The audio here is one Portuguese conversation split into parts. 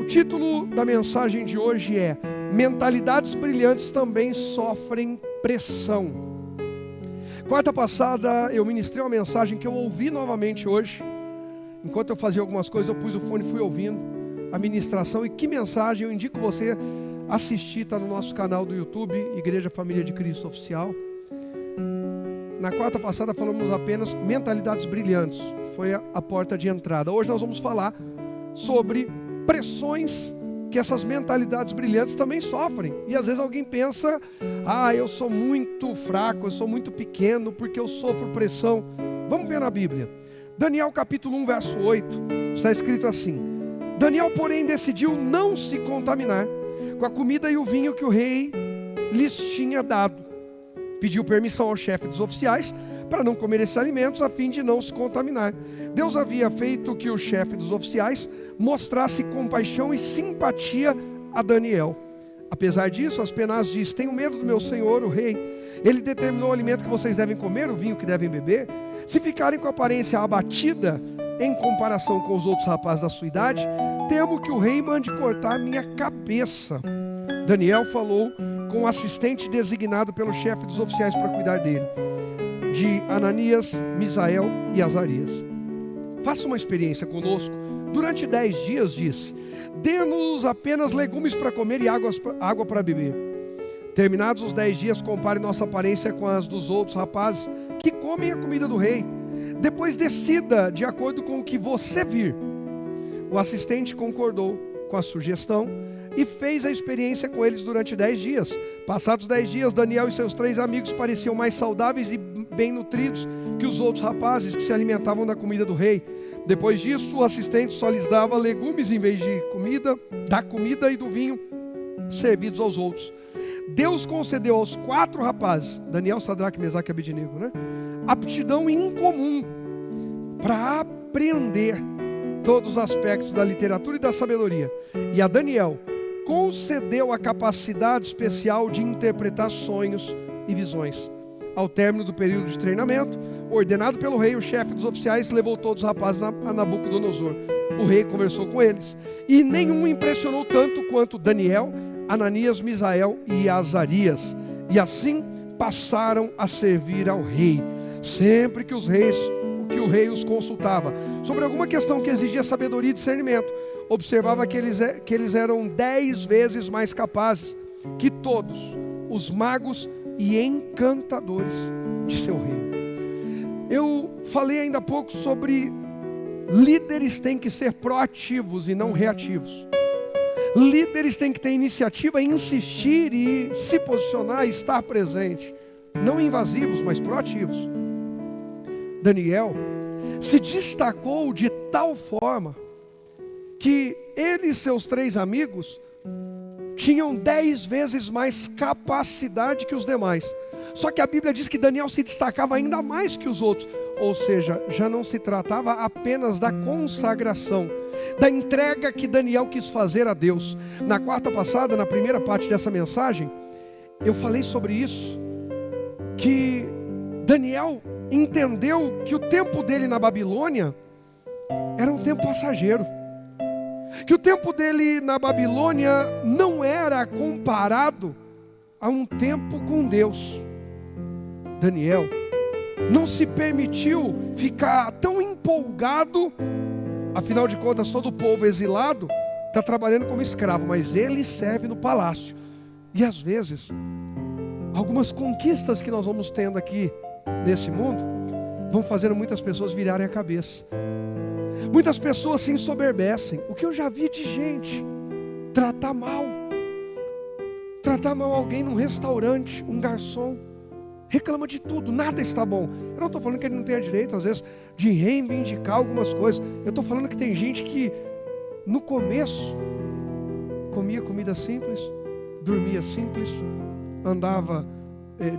título da mensagem de hoje é: mentalidades brilhantes também sofrem pressão. Quarta passada eu ministrei uma mensagem que eu ouvi novamente hoje. Enquanto eu fazia algumas coisas, eu pus o fone e fui ouvindo a ministração. E que mensagem eu indico você assistir, está no nosso canal do YouTube, Igreja Família de Cristo Oficial. Na quarta passada falamos apenas mentalidades brilhantes, foi a porta de entrada. Hoje nós vamos falar sobre pressões que essas mentalidades brilhantes também sofrem. E às vezes alguém pensa: eu sou muito fraco, eu sou muito pequeno porque eu sofro pressão. Vamos ver na Bíblia. Daniel capítulo 1, verso 8, está escrito assim: Daniel, porém, decidiu não se contaminar com a comida e o vinho que o rei lhes tinha dado. Pediu permissão ao chefe dos oficiais para não comer esses alimentos, a fim de não se contaminar. Deus havia feito que o chefe dos oficiais mostrasse compaixão e simpatia a Daniel. Apesar disso, Aspenaz diz: tenho medo do meu senhor, o rei. Ele determinou o alimento que vocês devem comer, o vinho que devem beber. Se ficarem com a aparência abatida em comparação com os outros rapazes da sua idade, temo que o rei mande cortar minha cabeça. Daniel falou com o assistente designado pelo chefe dos oficiais para cuidar dele, de Ananias, Misael e Azarias. Faça uma experiência conosco. Durante 10 dias, disse, dê-nos apenas legumes para comer e água para beber. Terminados os 10 dias, compare nossa aparência com as dos outros rapazes que comem a comida do rei. Depois decida de acordo com o que você vir. O assistente concordou com a sugestão e fez a experiência com eles durante 10 dias. Passados 10 dias, Daniel e seus 3 amigos pareciam mais saudáveis e bem nutridos que os outros rapazes que se alimentavam da comida do rei. Depois disso, o assistente só lhes dava legumes em vez de da comida e do vinho servidos aos outros. Deus concedeu aos 4 rapazes, Daniel, Sadraque, Mesaque e Abednego, aptidão incomum para aprender todos os aspectos da literatura e da sabedoria. E a Daniel concedeu a capacidade especial de interpretar sonhos e visões. Ao término do período de treinamento, ordenado pelo rei, o chefe dos oficiais levou todos os rapazes a Nabucodonosor. O rei conversou com eles e nenhum impressionou tanto quanto Daniel, Ananias, Misael e Azarias. E assim passaram a servir ao rei. Sempre que o rei os consultava sobre alguma questão que exigia sabedoria e discernimento, observava que eles eram 10 vezes mais capazes que todos os magos e encantadores de seu reino. Eu falei ainda há pouco sobre líderes têm que ser proativos e não reativos. Líderes têm que ter iniciativa em insistir e se posicionar e estar presente. Não invasivos, mas proativos. Daniel se destacou de tal forma que ele e seus 3 amigos tinham 10 vezes mais capacidade que os demais. Só que a Bíblia diz que Daniel se destacava ainda mais que os outros. Ou seja, já não se tratava apenas da consagração, da entrega que Daniel quis fazer a Deus. Na quarta passada, na primeira parte dessa mensagem, eu falei sobre isso, que Daniel entendeu que o tempo dele na Babilônia era um tempo passageiro, que o tempo dele na Babilônia não era comparado a um tempo com Deus. Daniel não se permitiu ficar tão empolgado. Afinal de contas, todo o povo exilado está trabalhando como escravo, mas ele serve no palácio. E às vezes, algumas conquistas que nós vamos tendo aqui nesse mundo vão fazendo muitas pessoas virarem a cabeça. Muitas pessoas se ensoberbecem. O que eu já vi de gente tratar mal alguém num restaurante, um garçom, reclama de tudo, nada está bom. Eu não estou falando que ele não tenha direito, às vezes, de reivindicar algumas coisas. Eu estou falando que tem gente que, no começo, comia comida simples, dormia simples, andava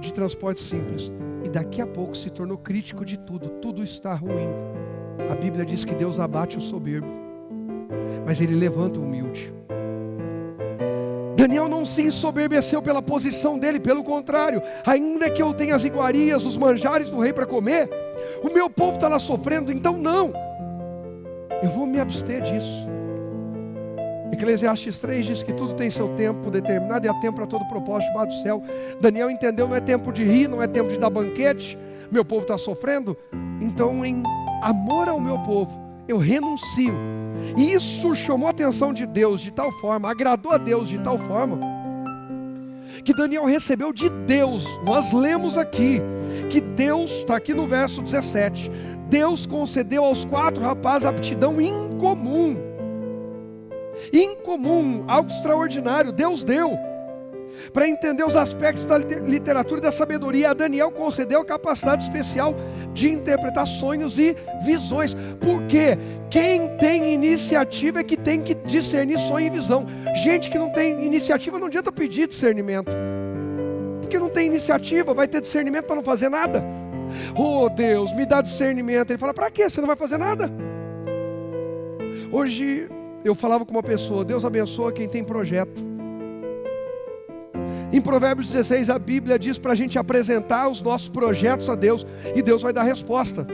de transporte simples. E daqui a pouco se tornou crítico de tudo. Tudo está ruim. A Bíblia diz que Deus abate o soberbo, mas Ele levanta o humilde. Daniel não se ensoberbeceu pela posição dele, pelo contrário, ainda que eu tenha as iguarias, os manjares do rei para comer, o meu povo está lá sofrendo, então não, eu vou me abster disso. Eclesiastes 3 diz que tudo tem seu tempo determinado e há tempo para todo propósito debaixo do céu. Daniel entendeu, não é tempo de rir, não é tempo de dar banquete, meu povo está sofrendo, então em amor ao meu povo, eu renuncio. E isso chamou a atenção de Deus de tal forma, agradou a Deus de tal forma, que Daniel recebeu de Deus. Nós lemos aqui, que Deus, está aqui no verso 17, Deus concedeu aos 4 rapazes aptidão incomum, algo extraordinário, Deus deu, para entender os aspectos da literatura e da sabedoria. A Daniel concedeu a capacidade especial de interpretar sonhos e visões, porque quem tem iniciativa é que tem que discernir sonho e visão. Gente que não tem iniciativa não adianta pedir discernimento, porque não tem iniciativa, vai ter discernimento para não fazer nada. Oh Deus, me dá discernimento. Ele fala, para quê? Você não vai fazer nada. Hoje eu falava com uma pessoa, Deus abençoa quem tem projeto. Em Provérbios 16 a Bíblia diz para a gente apresentar os nossos projetos a Deus, e Deus vai dar resposta.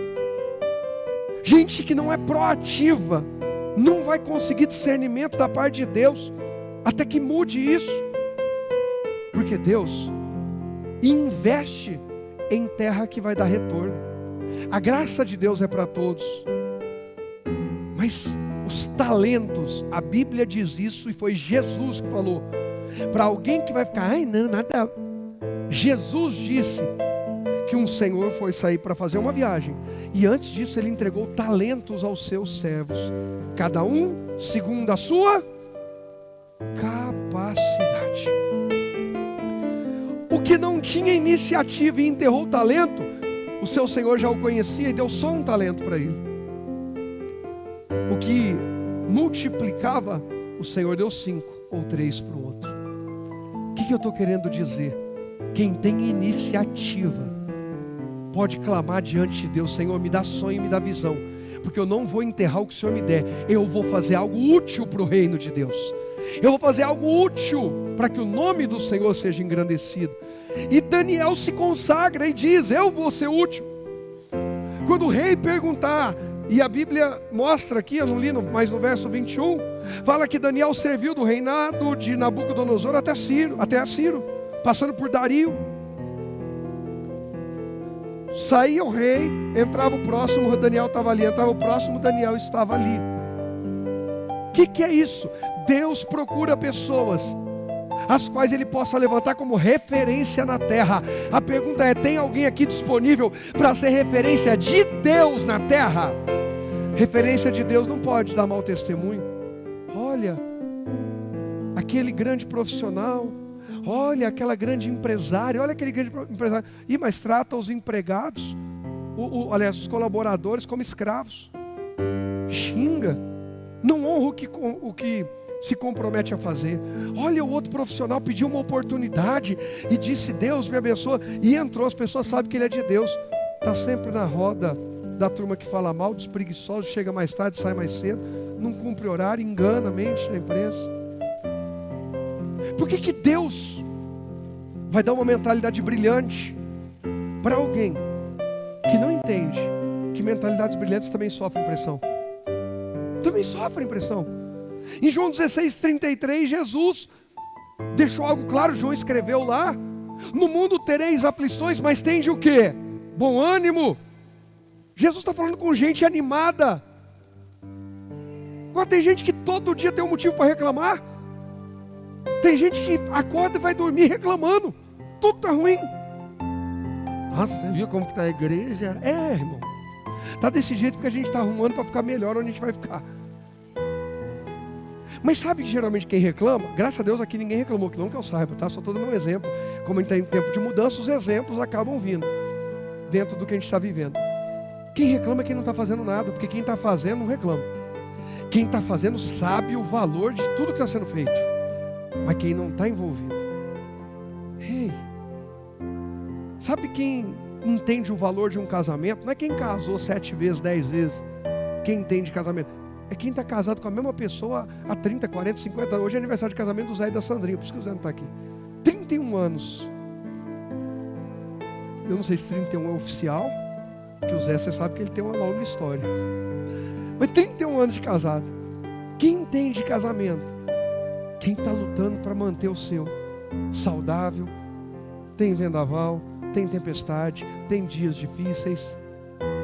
Gente que não é proativa não vai conseguir discernimento da parte de Deus, até que mude isso, porque Deus investe em terra que vai dar retorno. A graça de Deus é para todos, mas os talentos, a Bíblia diz isso, e foi Jesus que falou, para alguém que vai ficar, ai não, nada. Jesus disse que um senhor foi sair para fazer uma viagem, e antes disso ele entregou talentos aos seus servos, cada um segundo a sua capacidade. O que não tinha iniciativa e enterrou o talento, o seu senhor já o conhecia e deu só um talento para ele. O que multiplicava, o Senhor deu 5 ou 3 para o outro. O que eu estou querendo dizer? Quem tem iniciativa pode clamar diante de Deus, Senhor, me dá sonho e me dá visão, porque eu não vou enterrar o que o Senhor me der, eu vou fazer algo útil para o reino de Deus, eu vou fazer algo útil para que o nome do Senhor seja engrandecido. E Daniel se consagra e diz, eu vou ser útil. Quando o rei perguntar, e a Bíblia mostra aqui, eu não li, mas no verso 21, fala que Daniel serviu do reinado de Nabucodonosor até Ciro, passando por Dario. Saía o rei, entrava o próximo, Daniel estava ali, entrava o próximo, Daniel estava ali. O que é isso? Deus procura pessoas as quais ele possa levantar como referência na terra. A pergunta é, tem alguém aqui disponível para ser referência de Deus na terra? Referência de Deus não pode dar mau testemunho. Olha, aquele grande profissional, olha aquela grande empresária, olha aquele grande empresário. Mas trata os empregados, aliás, os colaboradores como escravos. Xinga, não honra o que se compromete a fazer. Olha, o outro profissional pediu uma oportunidade e disse, Deus me abençoa, e entrou. As pessoas sabem que ele é de Deus. Está sempre na roda da turma que fala mal, dos preguiçosos, chega mais tarde, sai mais cedo, não cumpre horário, engana a mente da empresa. Por que Deus vai dar uma mentalidade brilhante para alguém que não entende que mentalidades brilhantes também sofrem pressão? Também sofrem pressão. Em João 16:33, Jesus deixou algo claro. João escreveu lá, no mundo tereis aflições, mas tende o quê? Bom ânimo. Jesus está falando com gente animada. Agora tem gente que todo dia tem um motivo para reclamar. Tem gente que acorda e vai dormir reclamando, tudo está ruim. Nossa, você viu como que está a igreja? É, irmão, está desse jeito porque a gente está arrumando para ficar melhor onde a gente vai ficar. Mas sabe que geralmente quem reclama, graças a Deus aqui ninguém reclamou, que não que eu saiba, tá? Só estou dando um exemplo. Como a gente está em tempo de mudança, os exemplos acabam vindo dentro do que a gente está vivendo. Quem reclama é quem não está fazendo nada, porque quem está fazendo não reclama. Quem está fazendo sabe o valor de tudo que está sendo feito, mas quem não está envolvido. Ei, sabe quem entende o valor de um casamento? Não é quem casou 7 vezes, 10 vezes, quem entende casamento. É quem está casado com a mesma pessoa há 30, 40, 50 anos. Hoje é aniversário de casamento do Zé e da Sandrinha, por isso que o Zé não está aqui. 31 anos. Eu não sei se 31 é oficial, porque o Zé, você sabe que ele tem uma longa história. Mas 31 anos de casado. Quem entende casamento Quem está lutando para manter o seu saudável, tem vendaval, tem tempestade, tem dias difíceis,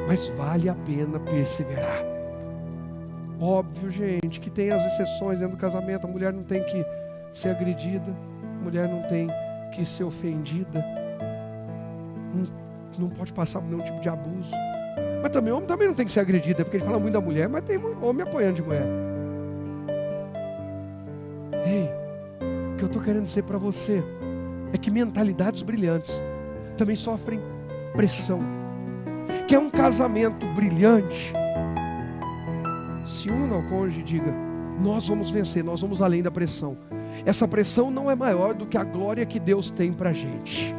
mas vale a pena perseverar. Óbvio, gente, que tem as exceções dentro do casamento. A mulher não tem que ser agredida, a mulher não tem que ser ofendida, não pode passar por nenhum tipo de abuso. Mas também o homem também não tem que ser agredido, porque ele fala muito da mulher, mas tem homem apoiando de mulher. Ei, o que eu estou querendo dizer para você é que mentalidades brilhantes também sofrem pressão. Quer um casamento brilhante? Se una ao cônjuge e diga: nós vamos vencer, nós vamos além da pressão. Essa pressão não é maior do que a glória que Deus tem para a gente.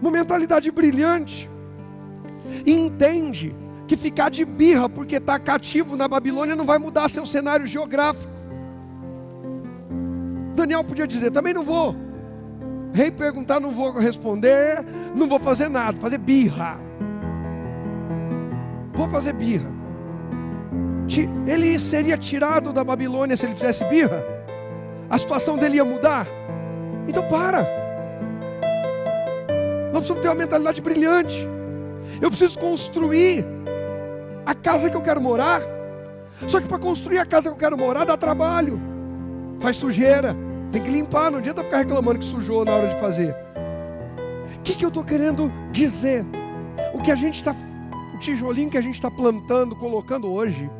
Uma mentalidade brilhante entende que ficar de birra porque está cativo na Babilônia não vai mudar seu cenário geográfico. Daniel podia dizer: também não vou. Rei perguntar, não vou responder, não vou fazer nada, fazer birra. Vou fazer birra. Ele seria tirado da Babilônia se ele fizesse birra? A situação dele ia mudar? Então para. Nós precisamos ter uma mentalidade brilhante. Eu preciso construir a casa que eu quero morar. Só que para construir a casa que eu quero morar dá trabalho, faz sujeira, tem que limpar, não adianta ficar reclamando que sujou na hora de fazer. O que eu estou querendo dizer? O tijolinho que a gente está plantando, colocando hoje,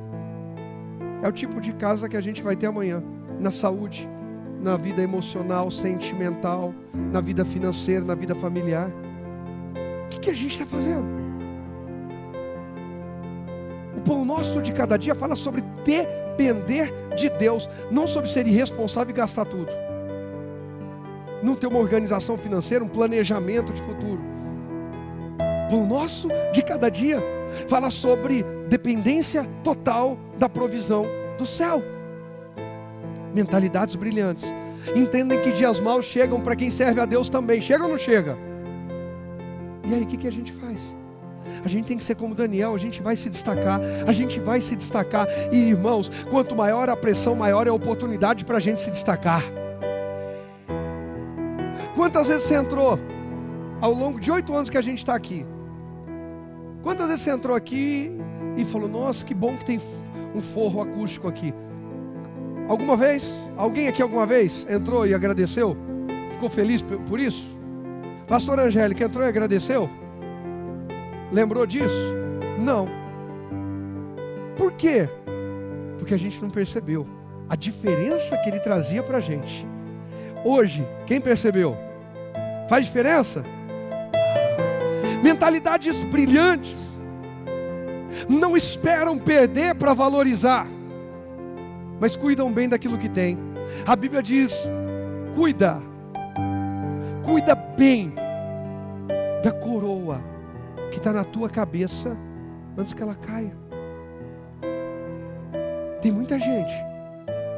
é o tipo de casa que a gente vai ter amanhã, na saúde, na vida emocional, sentimental, na vida financeira, na vida familiar. O que a gente está fazendo? O pão nosso de cada dia fala sobre depender de Deus, não sobre ser irresponsável e gastar tudo. Não ter uma organização financeira, um planejamento de futuro. O pão nosso de cada dia fala sobre dependência total da provisão do céu. Mentalidades brilhantes entendem que dias maus chegam para quem serve a Deus também. Chega ou não chega? E aí, o que a gente faz? A gente tem que ser como Daniel, a gente vai se destacar, E irmãos, quanto maior a pressão, maior é a oportunidade para a gente se destacar. Quantas vezes você entrou, ao longo de 8 anos que a gente está aqui, quantas vezes você entrou aqui e falou: nossa, que bom que tem um forro acústico aqui? Alguma vez? Alguém aqui alguma vez entrou e agradeceu? Ficou feliz por isso? Pastor Angélica entrou e agradeceu? Lembrou disso? Não. Por quê? Porque a gente não percebeu a diferença que ele trazia para a gente. Hoje, quem percebeu? Faz diferença? Mentalidades brilhantes não esperam perder para valorizar, mas cuidam bem daquilo que tem. A Bíblia diz: cuida bem da coroa que está na tua cabeça antes que ela caia. Tem muita gente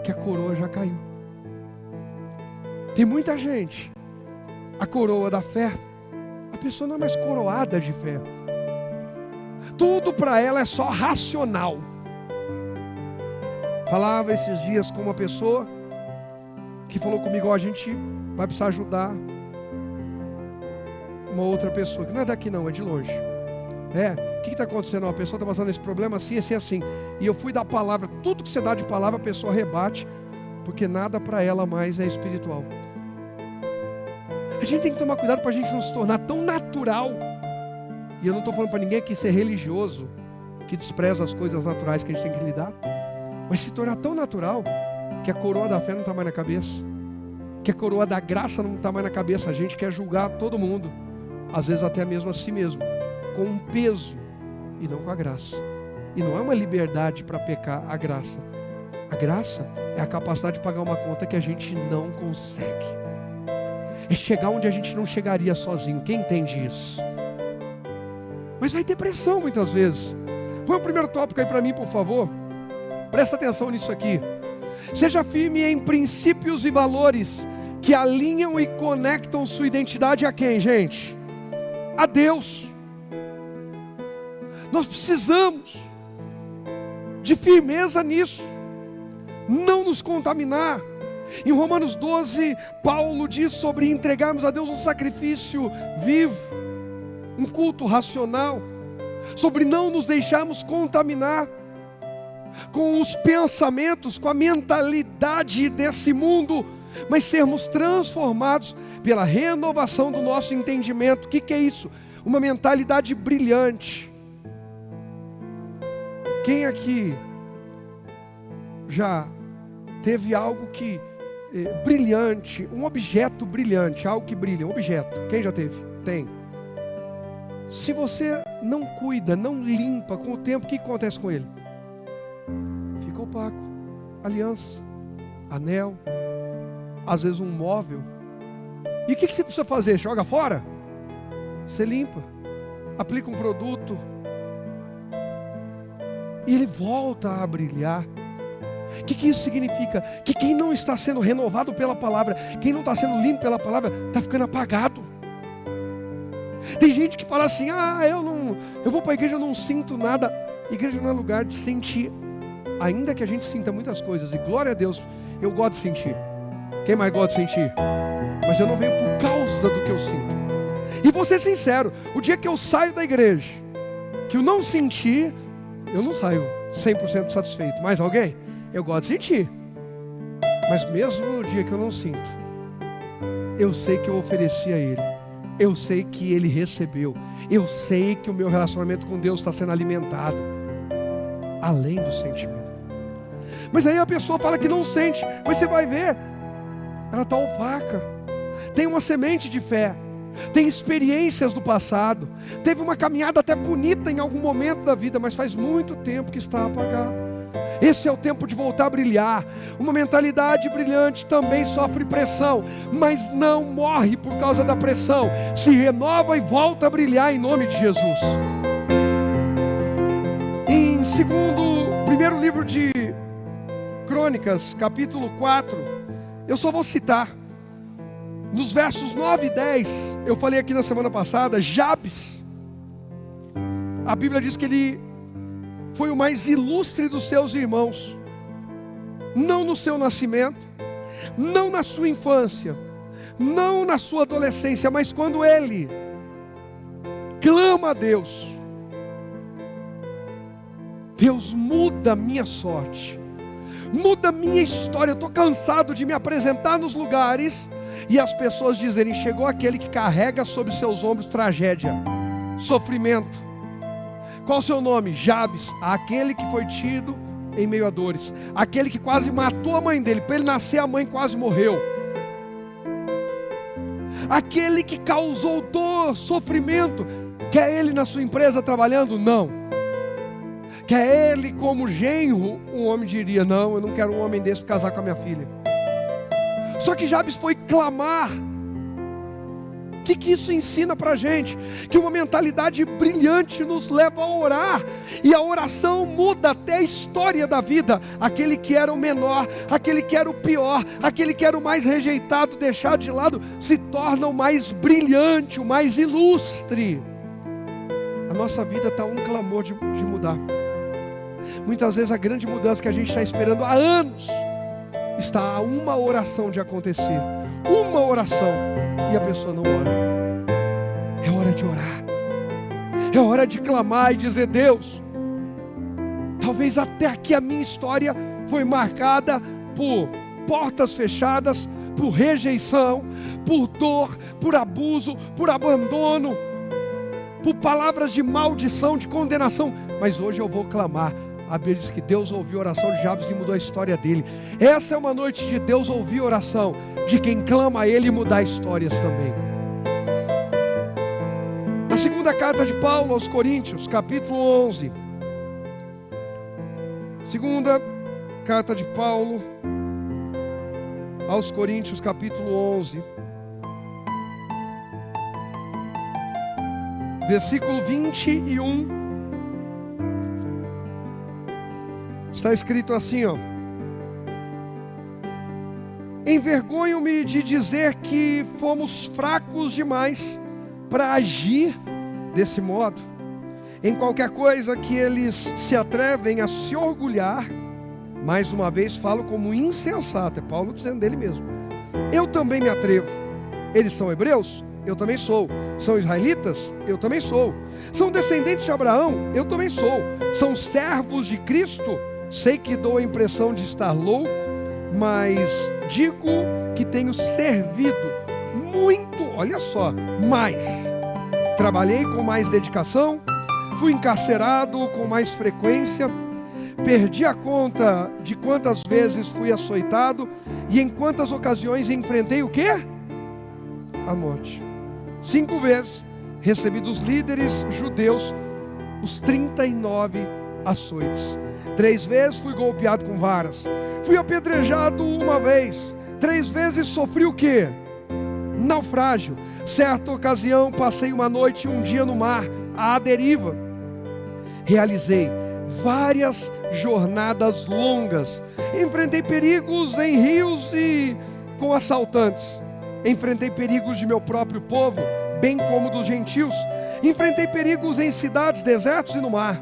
que a coroa já caiu. Tem muita gente, a coroa da fé, a pessoa não é mais coroada de fé. Tudo para ela é só racional. Falava esses dias com uma pessoa que falou comigo: ó, a gente vai precisar ajudar uma outra pessoa, que não é daqui não, é de longe. O que está acontecendo? A pessoa está passando esse problema assim, assim, assim. E eu fui dar palavra, tudo que você dá de palavra a pessoa rebate, porque nada para ela mais é espiritual. A gente tem que tomar cuidado para a gente não se tornar tão natural. E eu não estou falando para ninguém aqui ser religioso, que despreza as coisas naturais que a gente tem que lidar, mas se tornar tão natural que a coroa da fé não está mais na cabeça, que a coroa da graça não está mais na cabeça. A gente quer julgar todo mundo, às vezes até mesmo a si mesmo, com um peso e não com a graça. E não é uma liberdade para pecar a graça. A graça é a capacidade de pagar uma conta que a gente não consegue. É chegar onde a gente não chegaria sozinho. Quem entende isso? Mas vai ter pressão muitas vezes. Põe o primeiro tópico aí para mim, por favor. Presta atenção nisso aqui. Seja firme em princípios e valores que alinham e conectam sua identidade a quem, gente? A Deus. Nós precisamos de firmeza nisso. não nos contaminar. Em Romanos 12, Paulo diz sobre entregarmos a Deus um sacrifício vivo, um culto racional, sobre não nos deixarmos contaminar com os pensamentos, com a mentalidade desse mundo, mas sermos transformados pela renovação do nosso entendimento. O que é isso? Uma mentalidade brilhante. Quem aqui já teve algo que brilhante, um objeto brilhante, algo que brilha, um objeto? Quem já teve? Tem. Se você não cuida, não limpa com o tempo, o que acontece com ele? Fica opaco. Aliança, anel, às vezes um móvel. E o que você precisa fazer? Joga fora? Você limpa, aplica um produto e ele volta a brilhar. O que isso significa? Que quem não está sendo renovado pela palavra, quem não está sendo limpo pela palavra, está ficando apagado. Tem gente que fala assim: eu vou para a igreja, eu não sinto nada. Igreja não é lugar de sentir, ainda que a gente sinta muitas coisas, e glória a Deus, eu gosto de sentir. Quem mais gosta de sentir? Mas eu não venho por causa do que eu sinto. E vou ser sincero, o dia que eu saio da igreja, que eu não senti, eu não saio 100% satisfeito. Mais alguém? Eu gosto de sentir. Mas mesmo no dia que eu não sinto, eu sei que eu ofereci a Ele. Eu sei que Ele recebeu. Eu sei que o meu relacionamento com Deus está sendo alimentado. Além do sentimento. Mas aí a pessoa fala que não sente. Mas você vai ver, ela está opaca. Tem uma semente de fé. Tem experiências do passado. Teve uma caminhada até bonita em algum momento da vida, mas faz muito tempo que está apagada. Esse é o tempo de voltar a brilhar. Uma mentalidade brilhante também sofre pressão, mas não morre por causa da pressão. Se renova e volta a brilhar em nome de Jesus. Primeiro livro de Crônicas, capítulo 4, eu só vou citar. Nos versos 9 e 10, eu falei aqui na semana passada, Jabes, a Bíblia diz que ele foi o mais ilustre dos seus irmãos, não no seu nascimento, não na sua infância, não na sua adolescência, mas quando ele clama a Deus, Deus muda a minha sorte, muda a minha história. Eu estou cansado de me apresentar nos lugares e as pessoas dizerem: chegou aquele que carrega sobre seus ombros tragédia, sofrimento. Qual o seu nome? Jabes, aquele que foi tido em meio a dores, aquele que quase matou a mãe dele, para ele nascer a mãe quase morreu, aquele que causou dor, sofrimento. Quer ele na sua empresa trabalhando? Não. Quer ele como genro? Um homem diria: não, eu não quero um homem desse para casar com a minha filha. Só que Jabes foi clamar. O que isso ensina para a gente? Que uma mentalidade brilhante nos leva a orar, e a oração muda até a história da vida. Aquele que era o menor, aquele que era o pior, aquele que era o mais rejeitado, deixado de lado, se torna o mais brilhante, o mais ilustre. A nossa vida está um clamor de mudar. Muitas vezes a grande mudança que a gente está esperando há anos está a uma oração de acontecer. Uma oração, e a pessoa não ora. É hora de orar. É hora de clamar e dizer: Deus, talvez até aqui a minha história foi marcada por portas fechadas, por rejeição, por dor, por abuso, por abandono, por palavras de maldição, de condenação. Mas hoje eu vou clamar. A Bíblia diz que Deus ouviu a oração de Jabes e mudou a história dele. Essa é uma noite de Deus ouvir a oração de quem clama a Ele e mudar histórias também. Na segunda carta de Paulo aos Coríntios, capítulo 11. Segunda carta de Paulo aos Coríntios, capítulo 11. Versículo 21. Está escrito assim, ó: envergonho-me de dizer que fomos fracos demais para agir desse modo. Em qualquer coisa que eles se atrevem a se orgulhar, Mais uma vez falo como insensato, é Paulo dizendo dele mesmo. Eu também me atrevo. Eles são hebreus? Eu também sou. São israelitas? Eu também sou. São descendentes de Abraão? Eu também sou. São servos de Cristo? Sei que dou a impressão de estar louco, mas digo que tenho servido muito, olha só, mais. Trabalhei com mais dedicação, fui encarcerado com mais frequência, perdi a conta de quantas vezes fui açoitado e em quantas ocasiões enfrentei o quê? A morte. 5 vezes recebi dos líderes judeus os 39 açoites. 3 vezes fui golpeado com varas. Fui apedrejado 1 vez. 3 vezes sofri o quê? Naufrágio. Certa ocasião passei uma noite e um dia no mar, à deriva. Realizei várias jornadas longas. Enfrentei perigos em rios e com assaltantes. Enfrentei perigos de meu próprio povo, bem como dos gentios. Enfrentei perigos em cidades, desertos e no mar.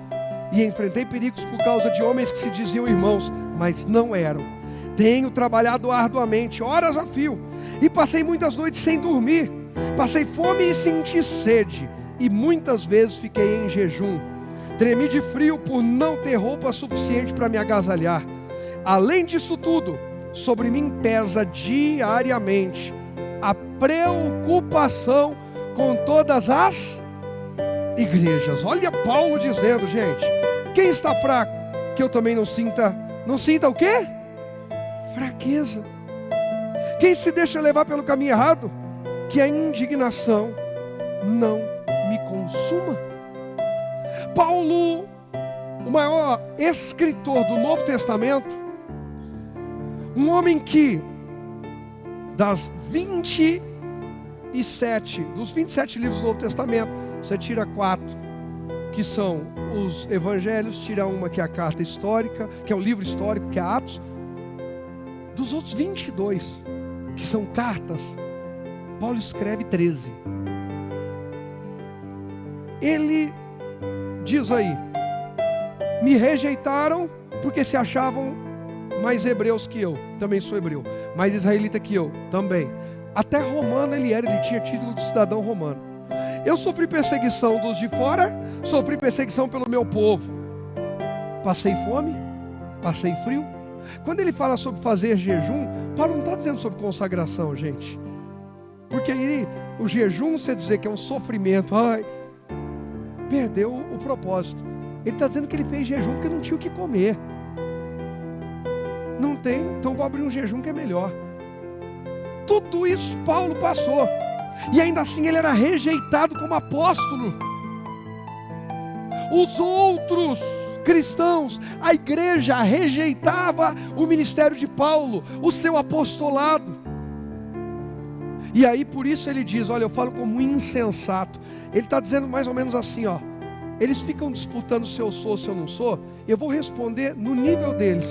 E enfrentei perigos por causa de homens que se diziam irmãos, mas não eram. Tenho trabalhado arduamente, horas a fio, e passei muitas noites sem dormir. Passei fome e senti sede, e muitas vezes fiquei em jejum. Tremi de frio por não ter roupa suficiente para me agasalhar. Além disso tudo, sobre mim pesa diariamente a preocupação com todas as igrejas. Olha Paulo dizendo, gente, quem está fraco, que eu também não sinta o quê? Fraqueza. Quem se deixa levar pelo caminho errado, que a indignação não me consuma. Paulo, o maior escritor do Novo Testamento, um homem que dos 27 livros do Novo Testamento, você tira 4, que são os evangelhos, tira uma que é a carta histórica, que é o livro histórico, que é Atos. Dos outros 22, que são cartas, Paulo escreve 13. Ele diz aí, me rejeitaram porque se achavam mais hebreus que eu, também sou hebreu, mais israelita que eu, também. Até romano ele tinha título de cidadão romano. Eu sofri perseguição dos de fora, sofri perseguição pelo meu povo. Passei fome, passei frio. Quando ele fala sobre fazer jejum, Paulo não está dizendo sobre consagração, gente. Porque aí o jejum, você dizer que é um sofrimento, perdeu o propósito. Ele está dizendo que ele fez jejum porque não tinha o que comer. Não tem, então vou abrir um jejum que é melhor. Tudo isso Paulo passou. E ainda assim ele era rejeitado como apóstolo. Os outros cristãos, a igreja rejeitava o ministério de Paulo, o seu apostolado. E aí por isso ele diz, olha, eu falo como insensato. Ele está dizendo mais ou menos assim, eles ficam disputando se eu sou ou se eu não sou. Eu vou responder no nível deles.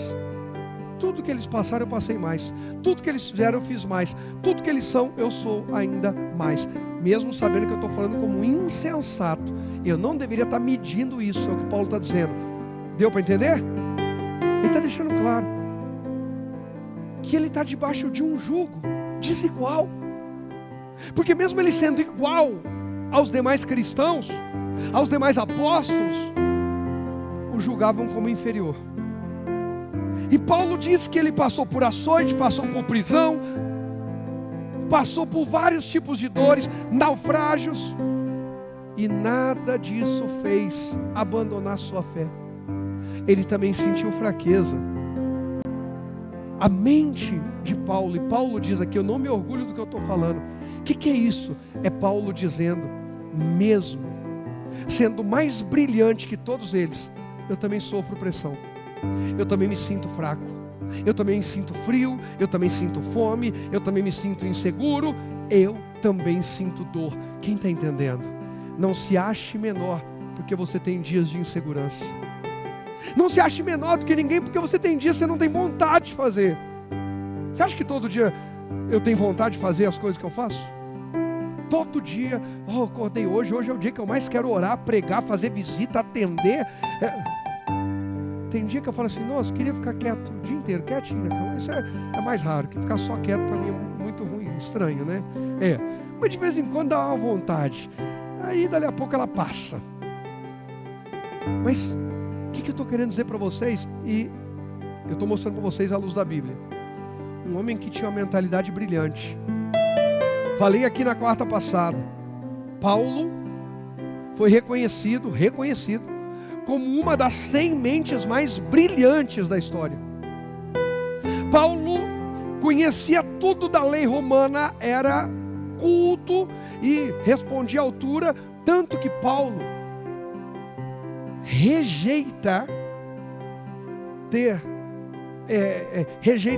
Tudo que eles passaram eu passei mais. Tudo que eles fizeram eu fiz mais. Tudo que eles são eu sou ainda mais. Mesmo sabendo que eu estou falando como insensato. Eu não deveria estar medindo isso, é o que Paulo está dizendo. Deu para entender? Ele está deixando claro que ele está debaixo de um jugo desigual. Porque mesmo ele sendo igual aos demais cristãos, aos demais apóstolos, o julgavam como inferior. E Paulo diz que ele passou por açoite, passou por prisão, passou por vários tipos de dores, naufrágios, e nada disso fez abandonar sua fé. Ele também sentiu fraqueza. A mente de Paulo, e Paulo diz aqui, eu não me orgulho do que eu estou falando. O que é isso? É Paulo dizendo, mesmo sendo mais brilhante que todos eles, eu também sofro pressão. Eu também me sinto fraco, eu também sinto frio, eu também sinto fome, eu também me sinto inseguro, eu também sinto dor. Quem está entendendo? Não se ache menor porque você tem dias de insegurança. Não se ache menor do que ninguém porque você tem dias que você não tem vontade de fazer. Você acha que todo dia eu tenho vontade de fazer as coisas que eu faço? Todo dia, acordei hoje é o dia que eu mais quero orar, pregar, fazer visita, atender. tem dia que eu falo assim, nossa, queria ficar quieto o dia inteiro, quietinho na cama. Isso é mais raro, que ficar só quieto para mim é muito ruim, estranho, né? Mas de vez em quando dá uma vontade. Aí dali a pouco ela passa. Mas o que eu estou querendo dizer para vocês? E eu estou mostrando para vocês à luz da Bíblia. Um homem que tinha uma mentalidade brilhante. Falei aqui na quarta passada. Paulo foi reconhecido como uma das 100 mentes mais brilhantes da história. Paulo conhecia tudo da lei romana, era culto e respondia à altura, tanto que Paulo rejeita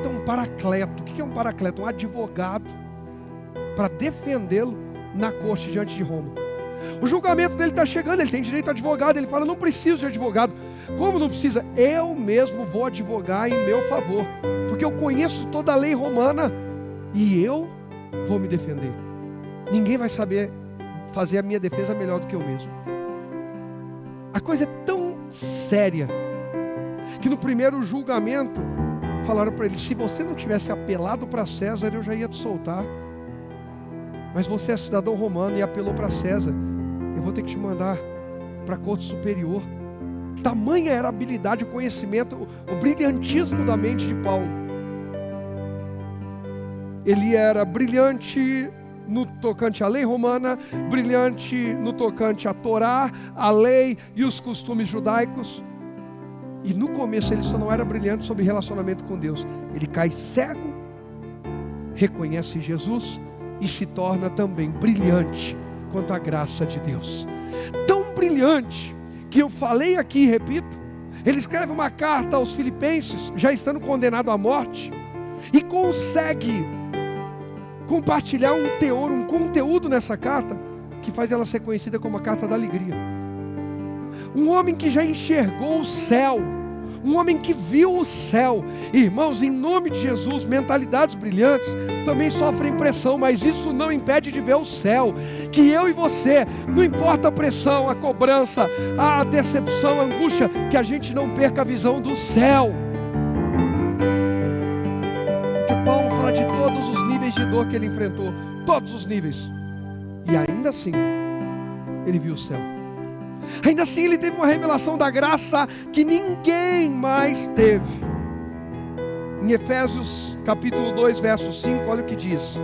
um paracleto. O que é um paracleto? Um advogado para defendê-lo na corte diante de Roma. O julgamento dele está chegando, ele tem direito a advogado. Ele fala, não preciso de advogado. Como não precisa? Eu mesmo vou advogar em meu favor, porque eu conheço toda a lei romana e eu vou me defender. Ninguém vai saber fazer a minha defesa melhor do que eu mesmo. A coisa é tão séria que no primeiro julgamento falaram para ele, se você não tivesse apelado para César, eu já ia te soltar. Mas você é cidadão romano e apelou para César, eu vou ter que te mandar para a corte superior. Tamanha era a habilidade, o conhecimento, o brilhantismo da mente de Paulo. Ele era brilhante no tocante à lei romana, brilhante no tocante à Torá, a lei e os costumes judaicos. E no começo ele só não era brilhante sobre relacionamento com Deus. Ele cai cego, reconhece Jesus e se torna também brilhante quanto à graça de Deus. Tão brilhante que eu falei aqui e repito, ele escreve uma carta aos Filipenses, já estando condenado à morte, e consegue compartilhar um teor, um conteúdo nessa carta, que faz ela ser conhecida como a carta da alegria. Um homem que já enxergou o céu, um homem que viu o céu. Irmãos, em nome de Jesus, mentalidades brilhantes também sofrem pressão, mas isso não impede de ver o céu. Que eu e você, não importa a pressão, a cobrança, a decepção, a angústia, que a gente não perca a visão do céu. Porque Paulo fala de todos os níveis de dor que ele enfrentou, todos os níveis, e ainda assim ele viu o céu. Ainda assim ele teve uma revelação da graça que ninguém mais teve. Em Efésios capítulo 2 verso 5, olha o que diz.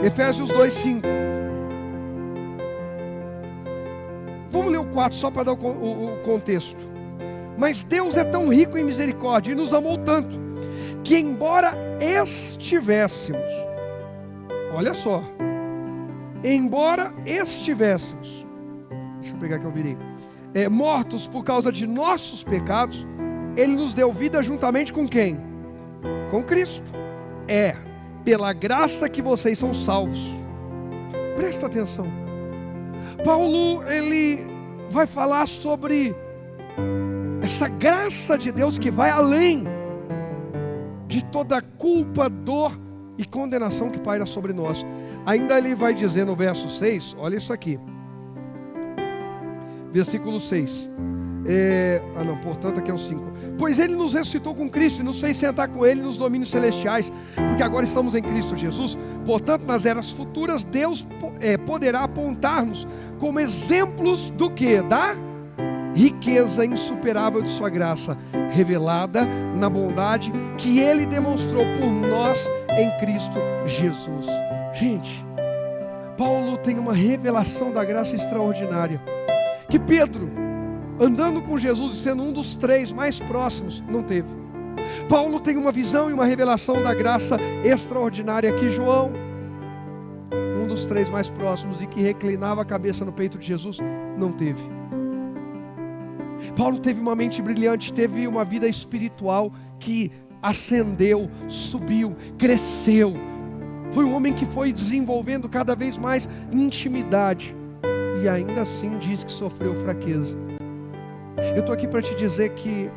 Efésios 2, 5. Vamos ler o 4 só para dar o contexto. Mas Deus é tão rico em misericórdia e nos amou tanto, que embora estivéssemos, olha só, deixa eu pegar que eu virei, mortos por causa de nossos pecados, Ele nos deu vida juntamente com quem? Com Cristo. Pela graça que vocês são salvos. Presta atenção. Paulo, ele vai falar sobre essa graça de Deus que vai além de toda culpa, dor e condenação que paira sobre nós. Ainda ele vai dizer no verso 6, olha isso aqui. Versículo 6. Portanto aqui é o 5. Pois Ele nos ressuscitou com Cristo e nos fez sentar com Ele nos domínios celestiais, porque agora estamos em Cristo Jesus. Portanto, nas eras futuras, Deus poderá apontar-nos como exemplos do que? Da riqueza insuperável de sua graça, revelada na bondade que Ele demonstrou por nós em Cristo Jesus. Gente, Paulo tem uma revelação da graça extraordinária, que Pedro, andando com Jesus e sendo um dos 3 mais próximos, não teve. Paulo tem uma visão e uma revelação da graça extraordinária que João, um dos 3 mais próximos e que reclinava a cabeça no peito de Jesus, não teve. Paulo teve uma mente brilhante, teve uma vida espiritual que ascendeu, subiu, cresceu. Foi um homem que foi desenvolvendo cada vez mais intimidade. E ainda assim diz que sofreu fraqueza. Eu estou aqui para te dizer que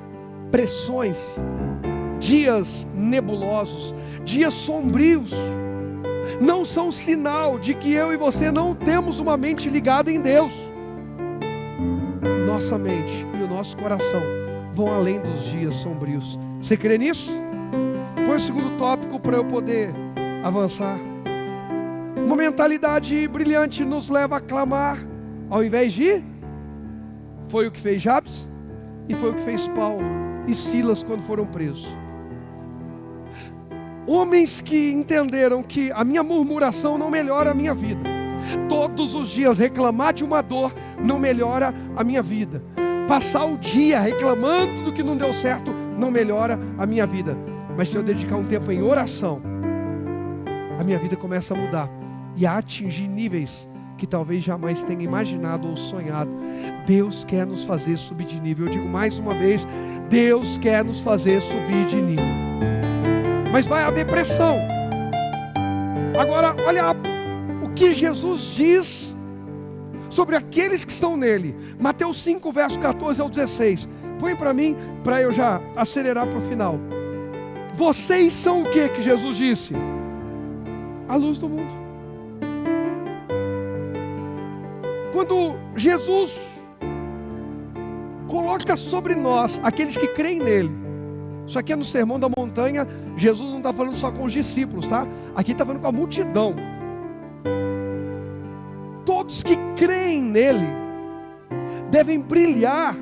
pressões, dias nebulosos, dias sombrios, não são sinal de que eu e você não temos uma mente ligada em Deus. Nossa mente e o nosso coração vão além dos dias sombrios. Você crê nisso? Põe o segundo tópico para eu poder avançar. Uma mentalidade brilhante nos leva a clamar, ao invés de... Foi o que fez Jabes e foi o que fez Paulo e Silas quando foram presos. Homens que entenderam que a minha murmuração não melhora a minha vida. Todos os dias reclamar de uma dor não melhora a minha vida. Passar o dia reclamando do que não deu certo não melhora a minha vida. Mas se eu dedicar um tempo em oração, a minha vida começa a mudar e a atingir níveis que talvez jamais tenha imaginado ou sonhado. Deus quer nos fazer subir de nível. Eu digo mais uma vez, Deus quer nos fazer subir de nível. Mas vai haver pressão. Agora, olha o que Jesus diz sobre aqueles que estão nele. Mateus 5, verso 14 ao 16. Põe para mim, para eu já acelerar para o final. Vocês são o que Jesus disse? A luz do mundo. Quando Jesus coloca sobre nós, aqueles que creem nele, isso aqui é no Sermão da Montanha, Jesus não está falando só com os discípulos, tá? Aqui está falando com a multidão. Todos que creem nele devem brilhar,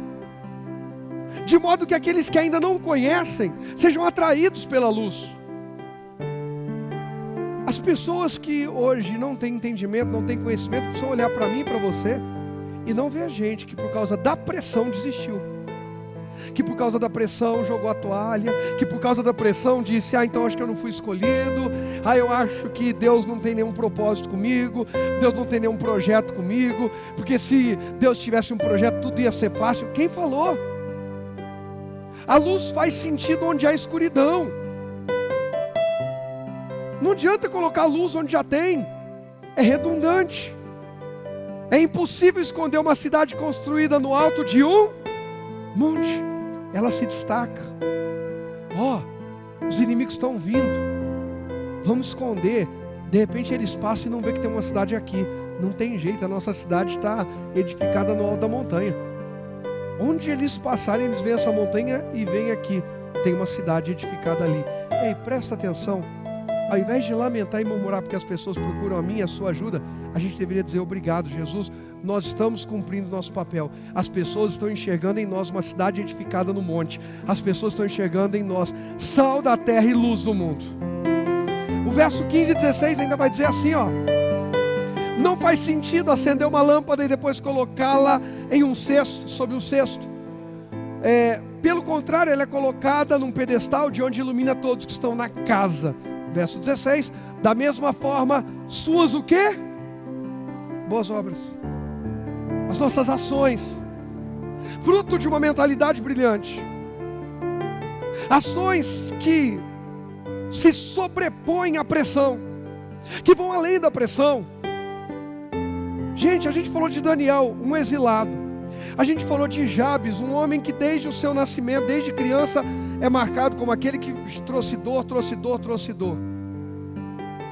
de modo que aqueles que ainda não conhecem sejam atraídos pela luz. As pessoas que hoje não têm entendimento, não têm conhecimento, precisam olhar para mim e para você e não ver a gente que por causa da pressão desistiu, que por causa da pressão jogou a toalha, que por causa da pressão disse, então acho que eu não fui escolhido, eu acho que Deus não tem nenhum propósito comigo, Deus não tem nenhum projeto comigo, porque se Deus tivesse um projeto tudo ia ser fácil. Quem falou? A luz faz sentido onde há escuridão. Não adianta colocar luz onde já tem, é redundante. É impossível esconder uma cidade construída no alto de um monte. Ela se destaca. Os inimigos estão vindo, vamos esconder. De repente eles passam e não vê que tem uma cidade aqui. Não tem jeito, a nossa cidade está edificada no alto da montanha. Onde eles passarem, eles veem essa montanha e veem aqui, tem uma cidade edificada ali. Ei, presta atenção. Ao invés de lamentar e murmurar porque as pessoas procuram a minha e a sua ajuda, a gente deveria dizer obrigado, Jesus, nós estamos cumprindo nosso papel. As pessoas estão enxergando em nós uma cidade edificada no monte. As pessoas estão enxergando em nós sal da terra e luz do mundo. O verso 15 e 16 ainda vai dizer assim, não faz sentido acender uma lâmpada e depois colocá-la em um cesto, sobre um cesto. Pelo contrário, ela é colocada num pedestal de onde ilumina todos que estão na casa. Verso 16, da mesma forma, suas o quê? Boas obras. As nossas ações, fruto de uma mentalidade brilhante. Ações que se sobrepõem à pressão, que vão além da pressão. Gente, a gente falou de Daniel, um exilado. A gente falou de Jabes, um homem que desde o seu nascimento, desde criança, é marcado como aquele que trouxe dor.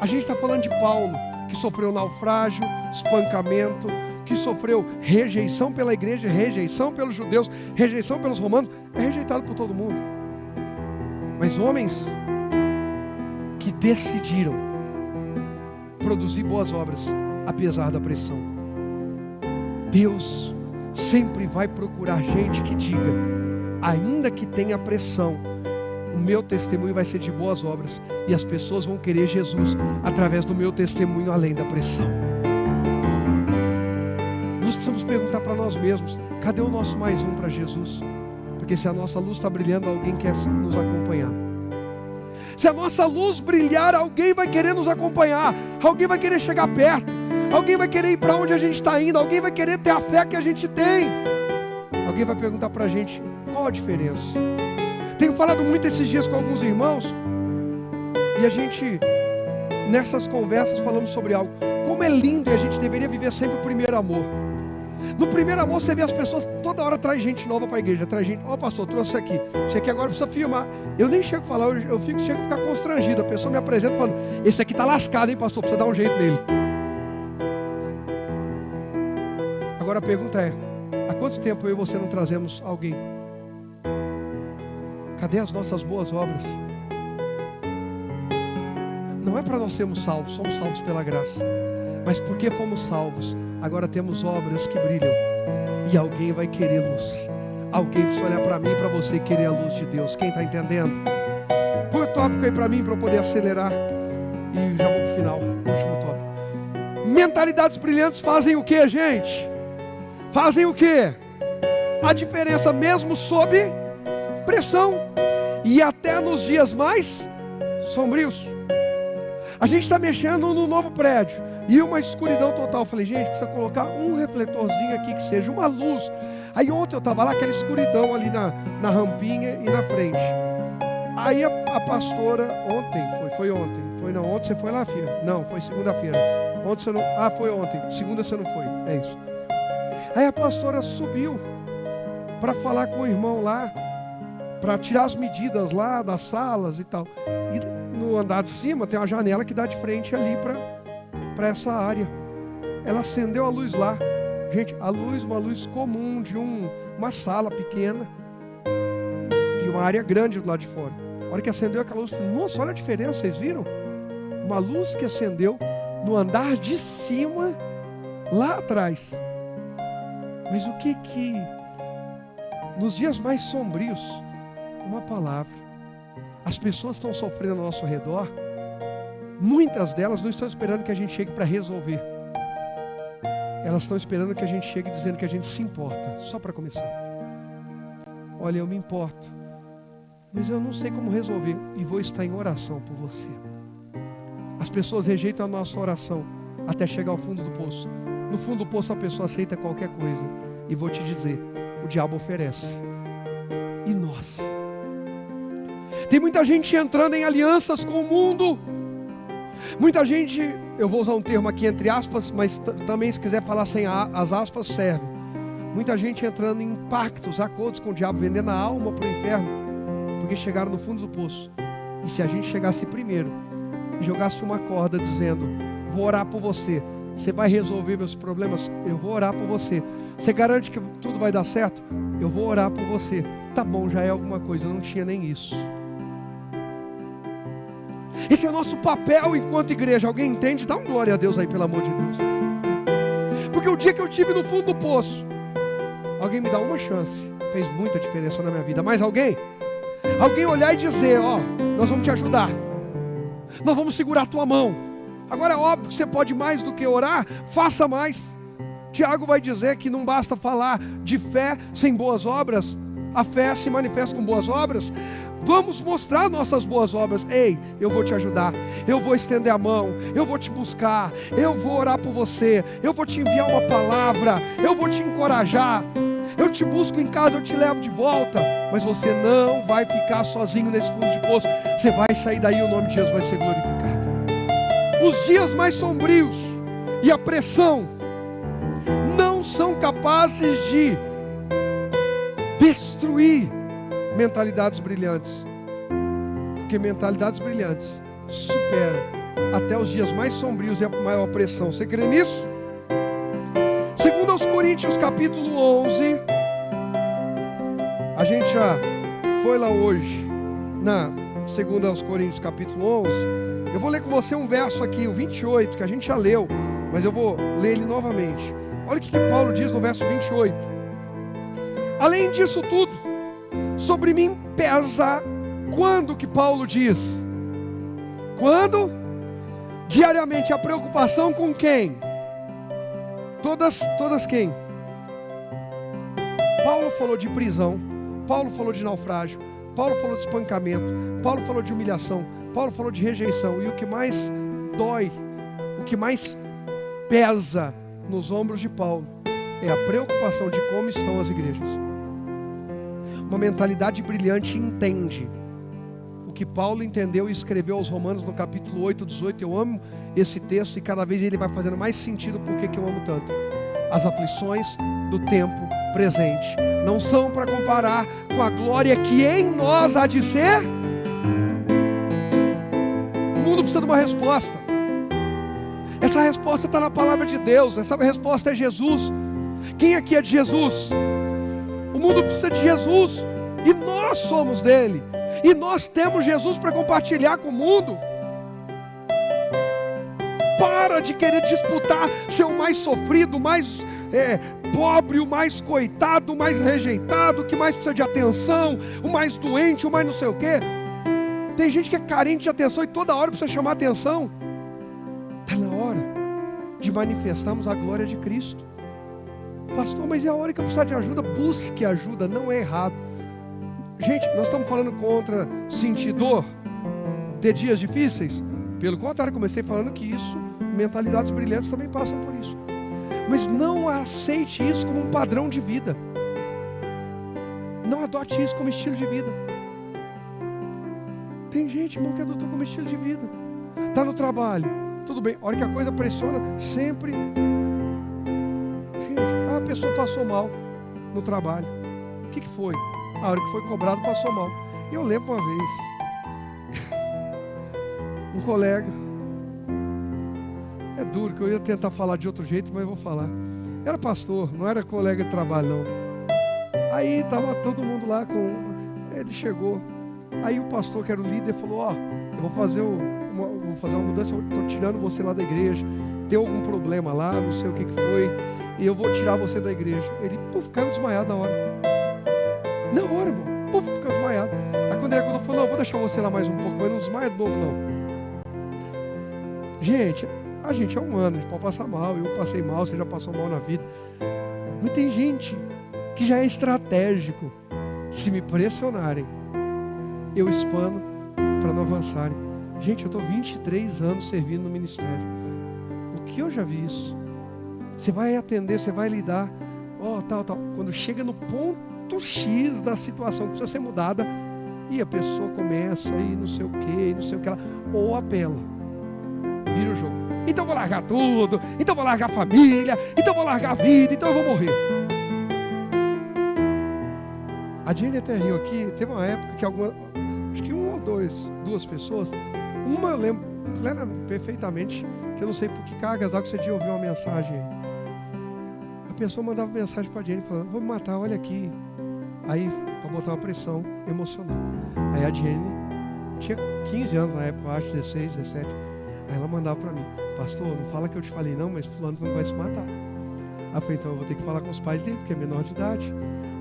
A gente está falando de Paulo, que sofreu naufrágio, espancamento, que sofreu rejeição pela igreja, rejeição pelos judeus, rejeição pelos romanos, é rejeitado por todo mundo. Mas homens que decidiram produzir boas obras, apesar da pressão. Deus sempre vai procurar gente que diga, ainda que tenha pressão, o meu testemunho vai ser de boas obras, e as pessoas vão querer Jesus através do meu testemunho além da pressão. Nós precisamos perguntar para nós mesmos, cadê o nosso mais um para Jesus? Porque se a nossa luz está brilhando, alguém quer nos acompanhar. Se a nossa luz brilhar, alguém vai querer nos acompanhar, alguém vai querer chegar perto, alguém vai querer ir para onde a gente está indo, alguém vai querer ter a fé que a gente tem. Alguém vai perguntar para a gente, qual a diferença? Tenho falado muito esses dias com alguns irmãos, e a gente, nessas conversas, falamos sobre algo. Como é lindo, e a gente deveria viver sempre o primeiro amor. No primeiro amor, você vê as pessoas, toda hora traz gente nova para a igreja, traz gente, pastor, trouxe isso aqui agora precisa filmar. Eu nem chego a falar, eu chego a ficar constrangido, a pessoa me apresenta falando, esse aqui está lascado, hein, pastor, precisa dar um jeito nele. Agora a pergunta é, há quanto tempo eu e você não trazemos alguém Cadê as nossas boas obras? Não é para nós sermos salvos, somos salvos pela graça. Mas porque fomos salvos, agora temos obras que brilham. E alguém vai querer luz. Alguém precisa olhar para mim e para você e querer a luz de Deus. Quem está entendendo? Põe o tópico aí para mim, para eu poder acelerar. E já vou para o final, último tópico. Mentalidades brilhantes fazem o que, gente? Fazem o que? A diferença mesmo sob pressão. E até nos dias mais sombrios. A gente está mexendo no novo prédio. E uma escuridão total. Eu falei, gente, precisa colocar um refletorzinho aqui que seja uma luz. Aí ontem eu estava lá, aquela escuridão ali na rampinha e na frente. Aí a pastora, ontem você foi lá, filha? Não, foi segunda-feira. Ontem você não, foi ontem, segunda você não foi, é isso. Aí a pastora subiu para falar com o irmão lá, para tirar as medidas lá das salas e tal. E no andar de cima tem uma janela que dá de frente ali para essa área. Ela acendeu a luz lá. Gente, uma luz comum de uma sala pequena e uma área grande do lado de fora. A hora que acendeu aquela luz, eu falei, nossa, olha a diferença, vocês viram? Uma luz que acendeu no andar de cima, lá atrás. Mas o que nos dias mais sombrios, uma palavra. As pessoas estão sofrendo ao nosso redor, muitas delas não estão esperando que a gente chegue para resolver. Elas estão esperando que a gente chegue dizendo que a gente se importa, só para começar. Olha, eu me importo, mas eu não sei como resolver e vou estar em oração por você. As pessoas rejeitam a nossa oração até chegar ao fundo do poço. No fundo do poço a pessoa aceita qualquer coisa. E vou te dizer, o diabo oferece. E nós? Tem muita gente entrando em alianças com o mundo. Muita gente, eu vou usar um termo aqui entre aspas, mas também se quiser falar sem as aspas serve. Muita gente entrando em pactos, acordos com o diabo, vendendo a alma para o inferno, porque chegaram no fundo do poço. E se a gente chegasse primeiro e jogasse uma corda dizendo, vou orar por você, você vai resolver meus problemas, eu vou orar por você. Você garante que tudo vai dar certo? Eu vou orar por você. Tá bom, já é alguma coisa, eu não tinha nem isso. Esse é o nosso papel enquanto igreja. Alguém entende? Dá um glória a Deus aí, pelo amor de Deus. Porque o dia que eu estive no fundo do poço, alguém me dá uma chance, fez muita diferença na minha vida. Mais alguém? Alguém olhar e dizer, nós vamos te ajudar, nós vamos segurar a tua mão. Agora é óbvio que você pode mais do que orar, faça mais. Tiago vai dizer que não basta falar de fé sem boas obras. A fé se manifesta com boas obras. Vamos mostrar nossas boas obras. Ei, eu vou te ajudar, eu vou estender a mão, eu vou te buscar, eu vou orar por você, eu vou te enviar uma palavra, eu vou te encorajar, eu te busco em casa, eu te levo de volta. Mas você não vai ficar sozinho nesse fundo de poço. Você vai sair daí e o nome de Jesus vai ser glorificado. Os dias mais sombrios e a pressão não são capazes de destruir mentalidades brilhantes, porque mentalidades brilhantes superam até os dias mais sombrios e a maior pressão. Você crê nisso? Segundo aos Coríntios capítulo 11, a gente já foi lá hoje, segundo aos Coríntios capítulo 11, eu vou ler com você um verso aqui, o 28, que a gente já leu, mas eu vou ler ele novamente. Olha o que Paulo diz no verso 28. Além disso tudo, sobre mim pesa, quando que Paulo diz? Quando? Diariamente, a preocupação com quem? Todas quem? Paulo falou de prisão, Paulo falou de naufrágio, Paulo falou de espancamento, Paulo falou de humilhação, Paulo falou de rejeição. E o que mais dói, o que mais pesa nos ombros de Paulo é a preocupação de como estão as igrejas. Uma mentalidade brilhante entende o que Paulo entendeu e escreveu aos Romanos no capítulo 8, 18. Eu amo esse texto e cada vez ele vai fazendo mais sentido porque que eu amo tanto. As aflições do tempo presente não são para comparar com a glória que em nós há de ser. O mundo precisa de uma resposta. Essa resposta está na palavra de Deus. Essa resposta é Jesus. Quem aqui é de Jesus? O mundo precisa de Jesus. E nós somos dele. E nós temos Jesus para compartilhar com o mundo. Para de querer disputar ser o mais sofrido, o mais pobre, o mais coitado, o mais rejeitado, o que mais precisa de atenção, o mais doente, o mais não sei o quê. Tem gente que é carente de atenção e toda hora precisa chamar atenção. Está na hora de manifestarmos a glória de Cristo. Pastor, mas é a hora que eu precisar de ajuda. Busque ajuda, não é errado. Gente, nós estamos falando contra sentir dor, ter dias difíceis. Pelo contrário, comecei falando que isso, mentalidades brilhantes também passam por isso. Mas não aceite isso como um padrão de vida. Não adote isso como estilo de vida. Tem gente, irmão, que adotou como estilo de vida. Está no trabalho, tudo bem. A hora que a coisa pressiona, sempre... Gente, a pessoa passou mal no trabalho. O que foi? A hora que foi cobrado, passou mal. Eu lembro uma vez, um colega, é duro, que eu ia tentar falar de outro jeito, mas eu vou falar. Era pastor, não era colega de trabalho, não. Aí estava todo mundo lá com... Ele chegou. Aí o pastor, que era o líder, falou, eu vou fazer uma mudança, eu estou tirando você lá da igreja. Tem algum problema lá, não sei o que foi, e eu vou tirar você da igreja. Ele, caiu desmaiado na hora. Na hora, irmão. Ficou desmaiado. Aí quando ele acordou, falou, não, vou deixar você lá mais um pouco, mas não desmaia de novo, não. Gente, a gente é humano, a gente pode passar mal. Eu passei mal, você já passou mal na vida. Mas tem gente que já é estratégico. Se me pressionarem, eu expano para não avançarem. Gente, eu estou 23 anos servindo no ministério. O que eu já vi isso? Você vai atender, você vai lidar, tal. Quando chega no ponto X da situação que precisa ser mudada, e a pessoa começa e não sei o que lá, ou apela, vira o jogo. Então eu vou largar tudo, então eu vou largar a família, então eu vou largar a vida, então eu vou morrer. A Jenny até riu aqui. Teve uma época que acho que duas pessoas, uma eu lembro perfeitamente, que eu não sei por que cargas que você dia ouviu uma mensagem aí. A pessoa mandava mensagem para a Jenny falando, vou me matar, olha aqui. Aí, para botar uma pressão emocional. Aí a Jenny tinha 15 anos na época, eu acho, 16, 17. Aí ela mandava para mim, pastor, não fala que eu te falei não, mas fulano vai se matar. Aí eu falei, então eu vou ter que falar com os pais dele, porque é menor de idade.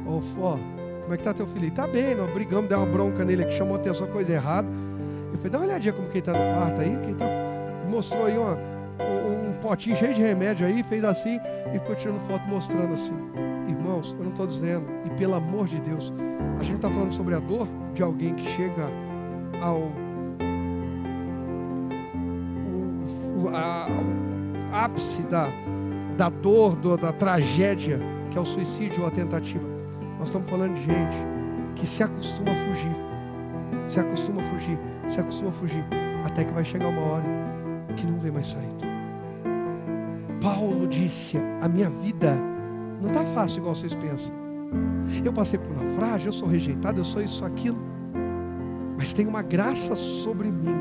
Como é que tá teu filho? Ele tá bem, nós brigamos, deu uma bronca nele que chamou a atenção, coisa errada. Eu falei, dá uma olhadinha como que ele tá no quarto aí, que ele mostrou aí um potinho cheio de remédio aí, fez assim, e ficou tirando foto mostrando assim. Irmãos, eu não estou dizendo, e pelo amor de Deus, a gente está falando sobre a dor de alguém que chega ao ápice da dor, da tragédia, que é o suicídio ou a tentativa. Nós estamos falando de gente que se acostuma a fugir, até que vai chegar uma hora que não vê mais saída. Paulo disse, a minha vida não está fácil igual vocês pensam. Eu passei por naufrágio, eu sou rejeitado, eu sou isso, aquilo. Mas tem uma graça sobre mim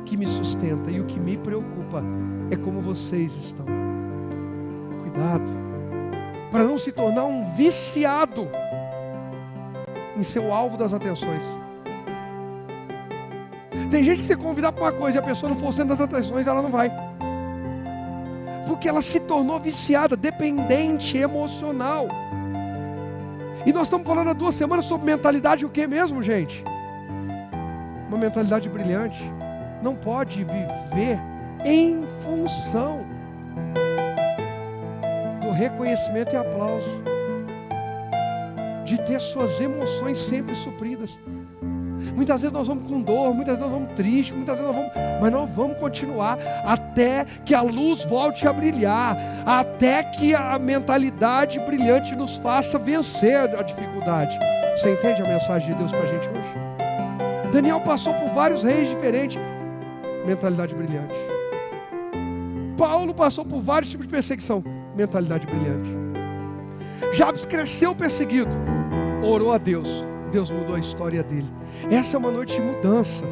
que me sustenta. E o que me preocupa é como vocês estão. Cuidado, para não se tornar um viciado em ser o alvo das atenções. Tem gente que você convidar para uma coisa e a pessoa não for centro das atenções, ela não vai. Porque ela se tornou viciada, dependente, emocional. E nós estamos falando há 2 semanas sobre mentalidade o que mesmo, gente? Uma mentalidade brilhante não pode viver em função do reconhecimento e aplauso, de ter suas emoções sempre supridas. Muitas vezes nós vamos com dor, muitas vezes nós vamos tristes, muitas vezes mas nós vamos continuar até que a luz volte a brilhar, até que a mentalidade brilhante nos faça vencer a dificuldade. Você entende a mensagem de Deus para a gente hoje? Daniel passou por vários reis diferentes, mentalidade brilhante. Paulo passou por vários tipos de perseguição, mentalidade brilhante. Jabes cresceu perseguido, orou a Deus, Deus mudou a história dele. Essa é uma noite de mudança.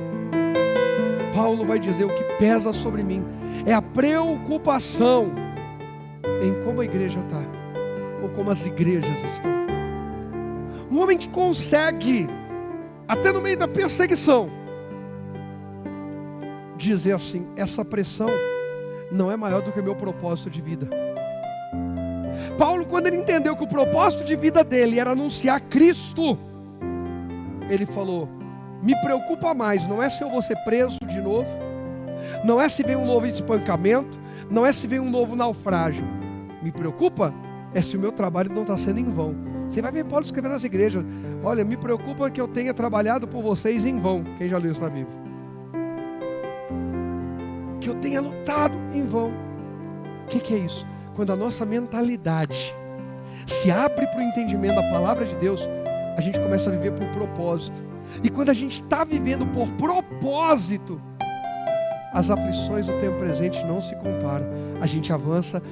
Paulo vai dizer, o que pesa sobre mim é a preocupação em como a igreja está, ou como as igrejas estão. Um homem que consegue, até no meio da perseguição, dizer assim: essa pressão não é maior do que o meu propósito de vida. Paulo, quando ele entendeu que o propósito de vida dele era anunciar Cristo, ele falou: me preocupa mais, não é se eu vou ser preso de novo, não é se vem um novo espancamento, não é se vem um novo naufrágio. Me preocupa é se o meu trabalho não está sendo em vão. Você vai ver Paulo escrever nas igrejas: olha, me preocupa que eu tenha trabalhado por vocês em vão. Quem já leu isso na Bíblia? Que eu tenha lutado em vão. O que é isso? Quando a nossa mentalidade se abre para o entendimento da palavra de Deus, a gente começa a viver por propósito. E quando a gente está vivendo por propósito, as aflições do tempo presente não se comparam. A gente avança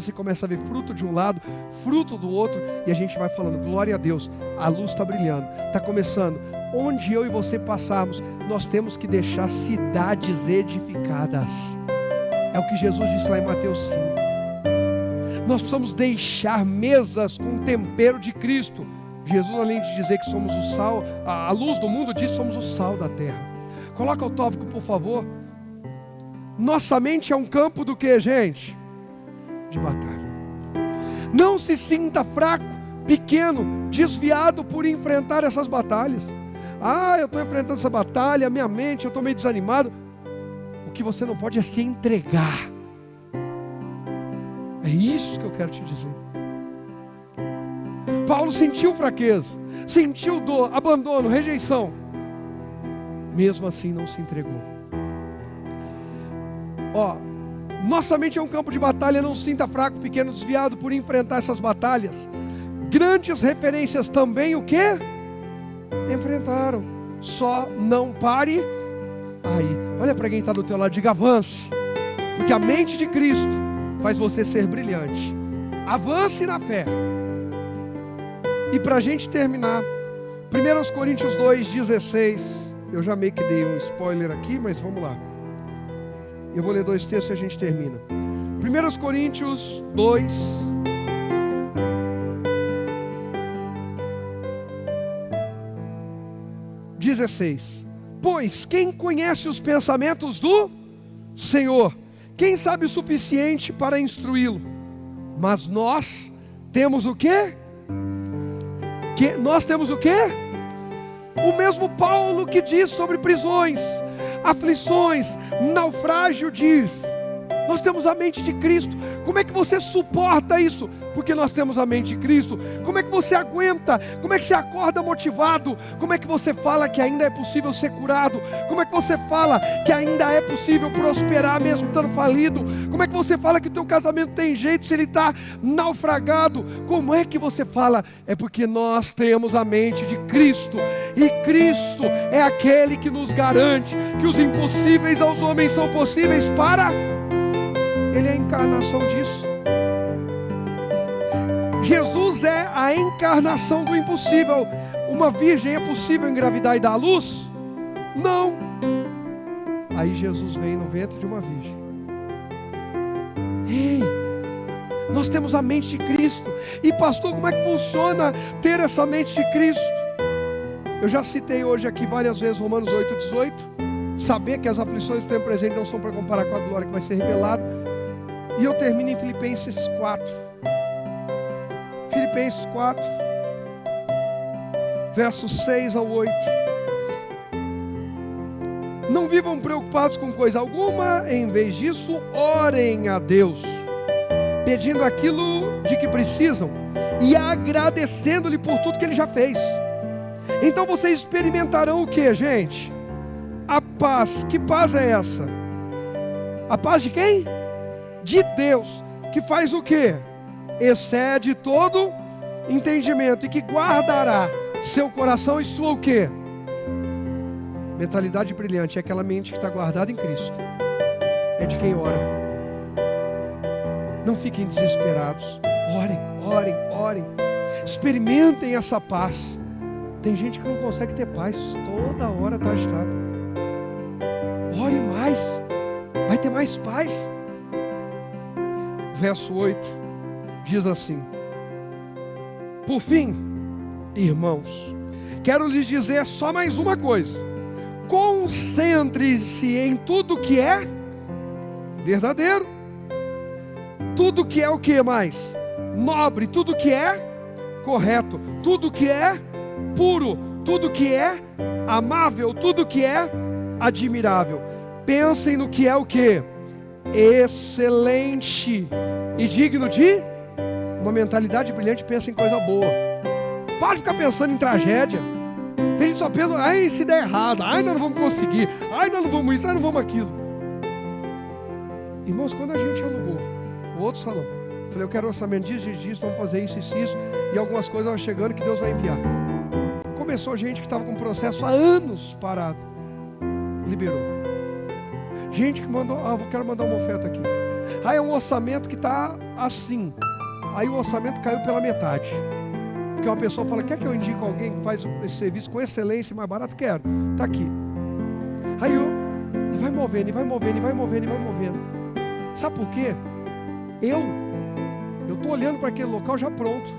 e começa a ver fruto de um lado, fruto do outro, e a gente vai falando: glória a Deus, a luz está brilhando, está começando. Onde eu e você passarmos, nós temos que deixar cidades edificadas. É o que Jesus disse lá em Mateus 5. Nós precisamos deixar mesas com o tempero de Cristo. Jesus, além de dizer que somos o sal, a luz do mundo, diz que somos o sal da terra. Coloca o tópico, por favor. Nossa mente é um campo do que, gente? De batalha. Não se sinta fraco, pequeno, desviado por enfrentar essas batalhas. Ah, eu estou enfrentando essa batalha, minha mente, eu estou meio desanimado. O que você não pode é se entregar. É isso que eu quero te dizer. Paulo sentiu fraqueza, sentiu dor, abandono, rejeição. Mesmo assim não se entregou. Nossa mente é um campo de batalha. Não se sinta fraco, pequeno, desviado por enfrentar essas batalhas. Grandes referências também o quê? Enfrentaram. Só não pare aí. Olha para quem está do teu lado, diga: avance, porque a mente de Cristo faz você ser brilhante. Avance na fé. E para a gente terminar, 1 Coríntios 2,16. Eu já meio que dei um spoiler aqui, mas vamos lá. Eu vou ler 2 textos e a gente termina. 1 Coríntios 2. Pois quem conhece os pensamentos do Senhor? Quem sabe o suficiente para instruí-lo? Mas nós temos o quê? Nós temos o quê? O mesmo Paulo que diz sobre prisões, aflições, naufrágio, diz: nós temos a mente de Cristo. Como é que você suporta isso? Porque nós temos a mente de Cristo. Como é que você aguenta? Como é que você acorda motivado? Como é que você fala que ainda é possível ser curado? Como é que você fala que ainda é possível prosperar mesmo estando falido? Como é que você fala que o teu casamento tem jeito se ele está naufragado? Como é que você fala? É porque nós temos a mente de Cristo. E Cristo é aquele que nos garante que os impossíveis aos homens são possíveis para... Ele é a encarnação disso. Jesus é a encarnação do impossível. Uma virgem é possível engravidar e dar à luz? Não. Aí Jesus vem no ventre de uma virgem. Ei, nós temos a mente de Cristo. E pastor, como é que funciona ter essa mente de Cristo? Eu já citei hoje aqui várias vezes Romanos 8,18. Saber que as aflições do tempo presente não são para comparar com a glória que vai ser revelada. E eu termino em Filipenses 4. Filipenses 4, versos 6 ao 8. Não vivam preocupados com coisa alguma, em vez disso, orem a Deus, pedindo aquilo de que precisam e agradecendo-lhe por tudo que Ele já fez. Então vocês experimentarão o que, gente? A paz. Que paz é essa? A paz de quem? De Deus, que faz o quê? Excede todo entendimento, e que guardará seu coração e sua o quê? Mentalidade brilhante. É aquela mente que está guardada em Cristo. É de quem ora. Não fiquem desesperados. Orem, orem, orem. Experimentem essa paz. Tem gente que não consegue ter paz, toda hora está agitado. Ore mais, vai ter mais paz. Verso 8 diz assim: por fim, irmãos, quero lhes dizer só mais uma coisa: concentre-se em tudo que é verdadeiro, tudo que é o que mais? Nobre, tudo que é correto, tudo que é puro, tudo que é amável, tudo que é admirável. Pensem no que é o que? Excelente e digno de uma mentalidade brilhante. Pensa em coisa boa. Pode ficar pensando em tragédia. Tem gente que só pensa, ai, se der errado, ai, nós não vamos conseguir, ai, nós não vamos isso, nós não vamos aquilo. Irmãos, quando a gente alugou o outro salão, falei, eu quero orçamento disso, vamos fazer isso, e algumas coisas vão chegando que Deus vai enviar. Começou gente que estava com o processo há anos parado, liberou. Gente que mandou, eu quero mandar uma oferta aqui. Aí é um orçamento que está assim, aí o orçamento caiu pela metade. Porque uma pessoa fala, quer que eu indique alguém que faz esse serviço com excelência e mais barato? Quero, está aqui. Aí e vai movendo, e vai movendo, e vai movendo, e vai movendo. Sabe por quê? Eu estou olhando para aquele local já pronto.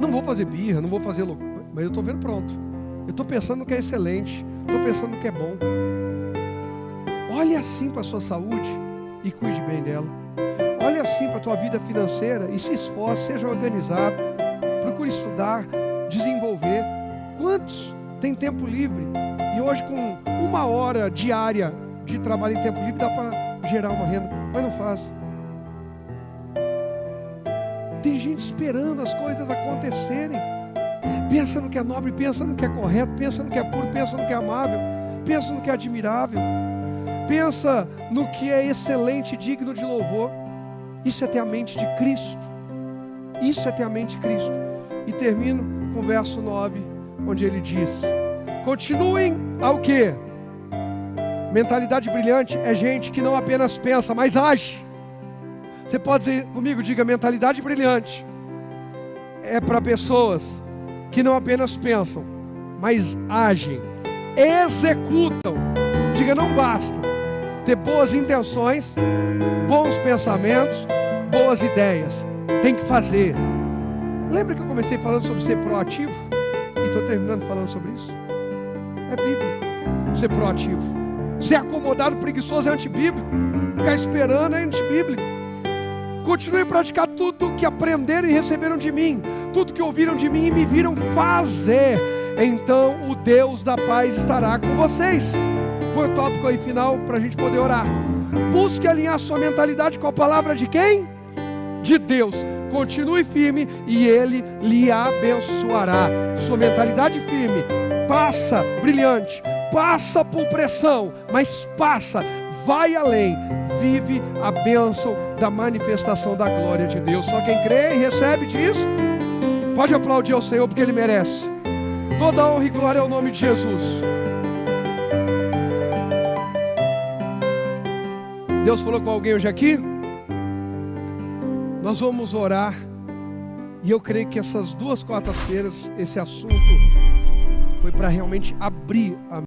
Não vou fazer birra, não vou fazer loucura, mas eu estou vendo pronto. Eu estou pensando no que é excelente, estou pensando no que é bom. Olhe assim para a sua saúde e cuide bem dela. Olhe assim para a tua vida financeira e se esforce, seja organizado, procure estudar, desenvolver. Quantos têm tempo livre? E hoje com 1 hora diária de trabalho em tempo livre dá para gerar uma renda, mas não faz. Tem gente esperando as coisas acontecerem. Pensa no que é nobre, pensa no que é correto, pensa no que é puro, pensa no que é amável, pensa no que é admirável, pensa no que é excelente e digno de louvor. Isso é ter a mente de Cristo. Isso é ter a mente de Cristo. E termino com o verso 9, onde ele diz: continuem ao quê? Mentalidade brilhante é gente que não apenas pensa, mas age. Você pode dizer comigo, diga, mentalidade brilhante é para pessoas que não apenas pensam, mas agem, executam. Diga, não basta ter boas intenções, bons pensamentos, boas ideias. Tem que fazer. Lembra que eu comecei falando sobre ser proativo? E estou terminando falando sobre isso? É bíblico ser proativo. Ser acomodado, preguiçoso é antibíblico. Ficar esperando é antibíblico. Continue a praticar tudo que aprenderam e receberam de mim, tudo que ouviram de mim e me viram fazer. Então o Deus da paz estará com vocês. Põe o tópico aí final para a gente poder orar. Busque alinhar sua mentalidade com a palavra de quem? De Deus. Continue firme e Ele lhe abençoará. Sua mentalidade firme passa brilhante, passa por pressão, mas passa, vai além, vive a bênção da manifestação da glória de Deus. Só quem crê e recebe diz, pode aplaudir ao Senhor porque Ele merece. Toda honra e glória ao nome de Jesus. Deus falou com alguém hoje aqui? Nós vamos orar. E eu creio que essas 2 quartas-feiras, esse assunto foi para realmente abrir a